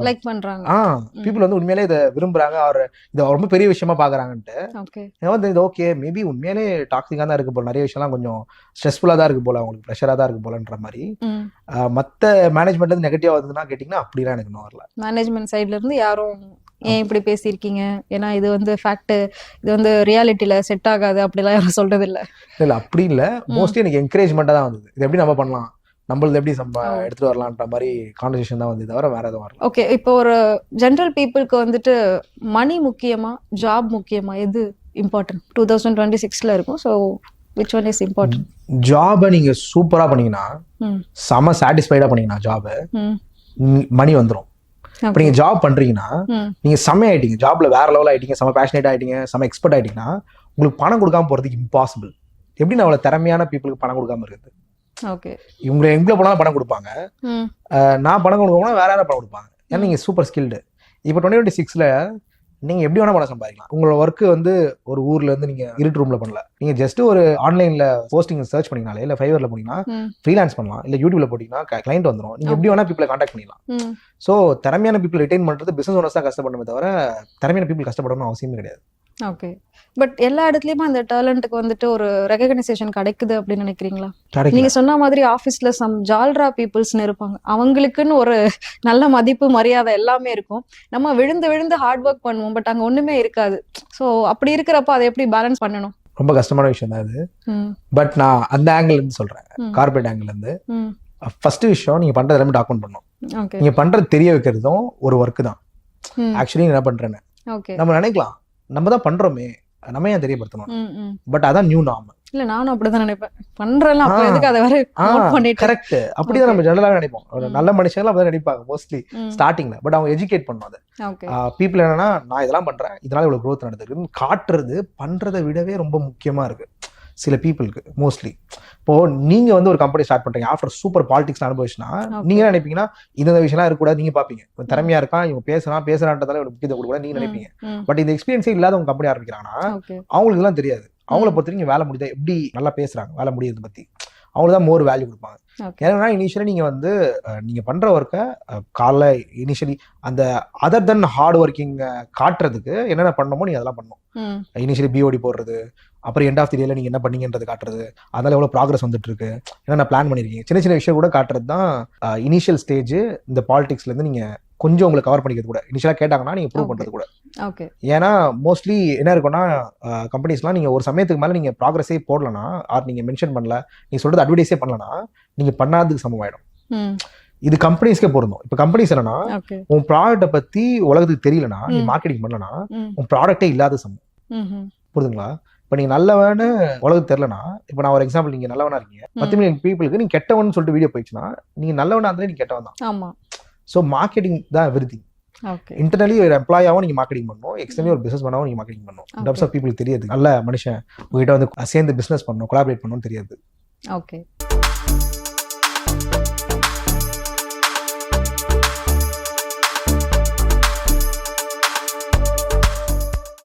லைக் பண்றாங்க. பீப்புள் வந்து உண்மையாலே இதை விரும்புறாங்க, அவர் இதை ரொம்ப பெரிய விஷயமா பாக்குறாங்கன்ட்டு. ஓகே வந்து இது ஓகே மேபி உண்மையாலே டாக்ஸிக்கா தான் இருக்கு போல, நிறைய விஷயம்லாம் கொஞ்சம் ஸ்ட்ரெஸ்ஃபுல்லா தான் இருக்கு போல, அவங்களுக்கு ப்ரெஷரா தான் இருக்கு போலன்ற மாதிரி. மத்த மேனேஜ்மெண்ட்ல இருந்து நெகட்டிவா வந்ததுன்னா கேட்டீங்கன்னா அப்படிலாம் எனக்கு இன்னும் வரல. மேனேஜ்மெண்ட் சைட்ல இருந்து யாரும் ஏன் இப்படி பேசியிருக்கீங்க, ஏன்னா இது வந்து ஃபேக்ட், இது வந்து ரியாலிட்டியில செட் ஆகாது அப்படிலாம் யாரும் சொல்றது இல்ல? இல்ல அப்படி இல்ல, மோஸ்ட்லி எனக்கு என்கரேஜ்மெண்டா தான் வந்தது. இது எப்படி நம்ம பண்ணலாம், நம்மளது எப்படி எடுத்துட்டு வரலாம்ன்ற மாதிரி கான்வர்சேஷன் தான் வந்து, தவிர வேற எதுவும் வரல. ஓகே, இப்போ ஒரு ஜென்ரல் பீப்புளுக்கு வந்துட்டு மணி முக்கியமா ஜாப் முக்கியமா, எது இம்பார்ட்டன்ட் 2026ல இருக்கும்? So which one is important? ஜாபை நீங்க சூப்பரா பண்ணீங்கன்னா, செம சாட்டிஸ்ஃபைடா பண்ணீங்கன்னா ஜாபை, மணி வந்துடும். இப்போ நீங்க ஜாப் பண்றீங்கன்னா நீங்க செம்ம ஆயிட்டீங்க, ஜாப்ல வேற லெவல் ஆயிட்டீங்க, செம பேஷனேட் ஆயிட்டீங்க, செம எக்ஸ்பர்ட் ஆயிட்டீங்கன்னா உங்களுக்கு பணம் கொடுக்காம போறதுக்கு இம்பாசிபிள். எப்படி நான் அவ்வளவு திறமையான பீப்புளுக்கு பணம் கொடுக்காம இருக்குது? ஓகே, இவங்க எங்க போனாலும் பணம் கொடுப்பாங்க, நான் பணம் கொடுக்கணும், வேற யாரும் பணம் கொடுப்பாங்க, ஏன்னா நீங்க சூப்பர் ஸ்கில்டு. இப்போ 2026ல நீங்க எப்படி வேணா பணம் சம்பாதிக்கலாம். உங்களோட ஒர்க் வந்து ஒரு ஊர்ல இருந்து நீங்க இருட்டு ரூம்ல பண்ணல, நீங்க ஜஸ்ட் ஒரு ஆன்லைன்ல போஸ்டிங் சர்ச் பண்ணீங்கனாலே, இல்ல ஃபைவர்ல போனீங்கன்னா ஃப்ரீலான்ஸ் பண்ணலாம், இல்ல யூடியூப்ல போட்டீங்கன்னா கிளைண்ட் வந்துடும். நீங்க எப்படி வேணா பீப்புளை கான்டாக்ட் பண்ணிடலாம். சோ திறமையான பீப்புள் ரிட்டைன் பண்றது பிசினஸ் ஓனர்ஸ் தான் கஷ்டப்படணுமே தவிர திறமையான பீப்புள் கஷ்டப்படணும் அவசியமே கிடையாது. ஓகே, பட் எல்லா இடத்துலயுமே அந்த டேலண்ட்டுக்கு வந்துட்டு ஒரு ரெகக்னைசேஷன் கிடைக்குது அப்படின்னு நினைக்கிறீங்களா? நீங்க சொன்ன மாதிரி ஆபீஸ்ல சம் ஜால்ரா பீப்புள்ஸ்னு இருப்பாங்க, அவங்களுக்குன்னு ஒரு நல்ல மதிப்பு மரியாதை எல்லாமே இருக்கும். நம்ம விழுந்து விழுந்து ஹார்ட் ஒர்க் பண்ணுவோம், பட் அங்க ஒண்ணுமே இருக்காது. ஸோ அப்படி இருக்கிறப்ப அதை எப்படி பேலன்ஸ் பண்ணணும்? ரொம்ப கஷ்டமான விஷயம் தான் அது. பட் நான் அந்த ஆங்கிள் இருந்து சொல்றேன், கார்பரேட் ஆங்கிள் இருந்து. ஃபர்ஸ்ட் விஷயம், நீங்க பண்றது எல்லாமே டாக்குமெண்ட் பண்ணணும். நீங்க பண்றது தெரிய வைக்கிறதும் ஒரு ஒர்க் தான். ஆக்சுவலி என்ன பண்றேன்னு நம்ம நினைக்கலாம், நம்ம தான் பண்றோமே, நம்ம ஏன் தெரியப்படுத்தணும்? பட் அதான் நியூ நார்ம். இல்ல நானும் அப்படிதான் நினைப்பேன், பண்றேன் அப்ப எதுக்கு அதை வேற நோட் பண்ணிட்டு. கரெக்ட், அப்படிதான் நம்ம ஜெனரலாவே நினைப்போம். ஒரு நல்ல மனுஷங்க அப்படிதான் நினைப்பாங்க மோஸ்ட்லி ஸ்டார்டிங்ல. பட் அவங்க எஜுகேட் பண்ணணும் அதை. பீப்புள் என்னன்னா, நான் இதெல்லாம் பண்றேன், இதனால இவ்வளவு growth நடந்திருக்குன்னு காட்டுறது பண்றதை விடவே ரொம்ப முக்கியமா இருக்கு சில பீப்புளுக்கு மோஸ்ட்லி. இப்போ நீங்க வந்து ஒரு கம்பெனி ஸ்டார்ட் பண்றீங்க, ஆஃப்டர் சூப்பர் பாலிடிக்ஸ் அனுபவிச்சுன்னா நீங்க என்ன நினைப்பீங்கன்னா, இந்த விஷயம்லாம் இருக்கக்கூடாது, நீங்க பாப்பீங்க. திறமையா இருக்கான், இவங்க பேசுறான்றதால இவங்க முக்கியத்துவம் கொடுக்கூடாது நீங்க நினைப்பீங்க. பட் இந்த எக்ஸ்பீரியன்ஸே இல்லாத உங்க கம்பெனி ஆரம்பிக்கிறாங்கன்னா அவங்களுக்கு எல்லாம் தெரியாது. அவங்கள பொறுத்த வரைக்கும் வேலை முடியுதா, எப்படி நல்லா பேசுறாங்க, வேலை முடியறதை பத்தி அவங்களுக்கு தான் மோர் வேல்யூ கொடுப்பாங்க. ஏன்னா இனிஷியலி நீங்க வந்து நீங்க பண்ற ஒர்க்கை காலைல இனிஷியலி அந்த அதர் தென் ஹார்ட் ஒர்க்கிங் காட்டுறதுக்கு என்னென்ன பண்ணணுமோ நீங்க அதெல்லாம் பண்ணணும். இனிஷியலி பிஓடி போடுறது, அப்புறம் எண்ட் ஆஃப் தி டேல நீங்க என்ன பண்ணீங்கன்றது காட்டுறது, அதனால எவ்வளவு ப்ராக்ரஸ் வந்துட்டு இருக்கு, என்னென்ன பிளான் பண்ணிருக்கீங்க, சின்ன சின்ன விஷயம் கூட காட்டுறது தான் இனிஷியல் ஸ்டேஜ். இந்த பாலிடிக்ஸ்ல இருந்து நீங்க கொஞ்சம் உங்களுக்கு கவர் பண்ணிக்கிறது கூட, இனிஷியலா கேட்டாங்கன்னா நீங்க ப்ரூவ் பண்றது கூட. ஏன்னா மோஸ்ட்லி என்ன இருக்குன்னா, கம்பெனிஸ்லாம் நீங்க ஒரு சமயத்துக்கு மேல நீங்க ப்ராக்ரஸே போடலனா, ஆர் நீங்க மென்ஷன் பண்ணல, நீங்க சொல்றது அட்வர்டைஸே பண்ணலனா, நீங்க பண்ணாததுக்கு சமமாயிடும். இது கம்பெனிஸ்க்கே பொருந்தும். இப்ப கம்பெனிஸ் என்னன்னா, உன் ப்ராடக்ட்டை பத்தி உலகத்துக்கு தெரியலனா, நீ மார்க்கெட்டிங் பண்ணலனா, உன் ப்ராடக்டே இல்லாத சமம். புரியுதுங்களா? இப்ப நீங்க நல்லவன்னு உலகத்துக்கு தெரியலனா, இப்ப நான் ஒரு எக்ஸாம்பிள், நீங்க நல்லவனா இருக்கீங்க, 10 மில்லியன் பீப்புளுக்கு நீங்க கெட்டவன் சொல்லிட்டு வீடியோ போயிடுச்சுன்னா, நீங்க நல்லவனா இருந்தாலே நீங்க கெட்டவன் தான். ஸோ மார்க்கெட்டிங் தான் எவ்ரிதிங். இன்டர்னலி ஒரு எம்ப்ளாயாவும் நீங்க மார்க்கெட்டிங் பண்ணணும், எக்ஸ்டர்னலி ஒரு பிசினஸ் பண்ணாவும் நீங்க மார்க்கெட்டிங் பண்ணணும். இன் டர்ம்ஸ் ஆஃப் பீப்புளுக்கு தெரியாது, நல்ல மனுஷன் உங்ககிட்ட வந்து சேர்ந்து பிசினஸ் பண்ணணும், கொலாபரேட் பண்ணணும் தெரியாது. ஓகே.